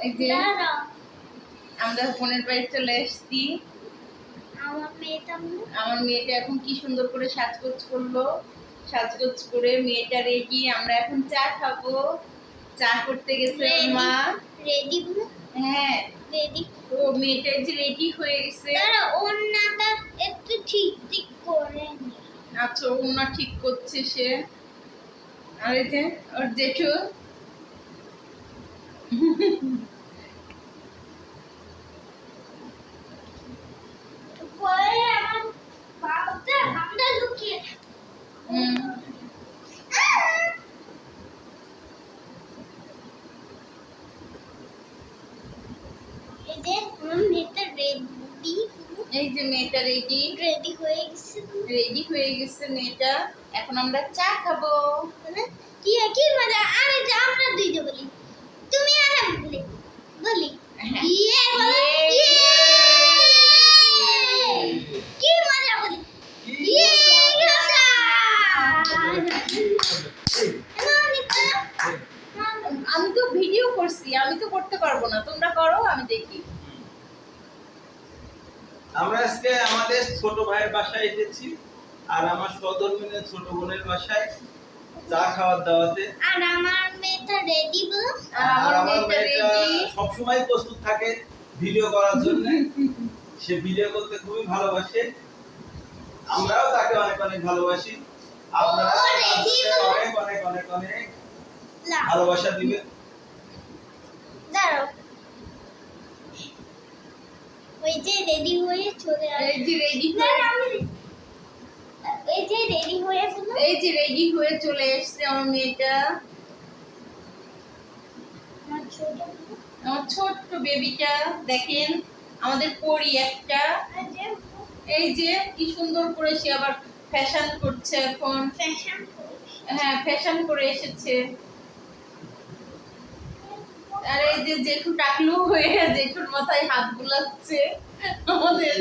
এই যে আমরা বোনের বাড়ি চলে এসেছি। আমার মেয়েটা এখন কি সুন্দর করে সাজগোজ করলো। সাজগোজ করে মেয়েটা রেডি। আমরা এখন চা খাবো। চা করতে গেছে ওর মা। রেডি বলো? হ্যাঁ রেডি। ও মেয়েটা যে রেডি হয়ে গেছে। দাঁড়া, ওন্নাটা একটু ঠিক ঠিক করে নি। আচ্ছা, ওন্না ঠিক করছে সে। আর এই যে ওর জেঠু। পরে আমার বাবাটা আমরা লুকিয়ে এই যে আমার মেয়েটা রেডি। এই যে মেয়েটা রেডি। রেডি হয়ে গেছে। রেডি হয়ে গেছে মেয়েটা। এখন আমরা চা খাবো। কি কি মজা! আমি যে আমরা দুইজন বলি, তুমি আর আমি বলি বলি হ্যাঁ। ইয়ে বলো, ইয়ে! কি মজা বলি, ইয়ে মজা! আমি তো ভিডিও করছি, আমি তো করতে পারবো না, তোমরা করো, আমি দেখি। আমরা আজকে আমাদের ছোট ভাইয়ের বাসায় এসেছি আর আমার সহধর্মিণীর ছোট বোনের বাসায় চা খাওয়ার দাওয়াতে। আর আমার মেয়েটা রেডি বলো। আর আমার মেয়েটা সবসময় প্রস্তুত থাকে ভিডিও করার জন্য। সে ভিডিও করতে খুবই ভালোবাসে, আমরাও তাকে অনেক অনেক ভালোবাসি। আপনারা অনেক অনেক অনেক অনেক ভালোবাসা দিবেন। দাঁড়াও, ওই যে রেডি হয়ে চলে আসে। এই যে রেডি এই যে রেডি হয়ে বলো। এই যে রেডি হয়ে চলে এসেছে আমার মেয়েটা। আমার ছোট্ট বেবিটা দেখেন, আমাদের পরি একটা। এই যে কি সুন্দর করে সে আবার ফ্যাশন করছে এখন। হ্যাঁ, ফ্যাশন করে এসেছে। আর এই যে জেঠু টাকলু হয়ে জেঠুর মাথায় হাত বুলাচ্ছে আমাদের।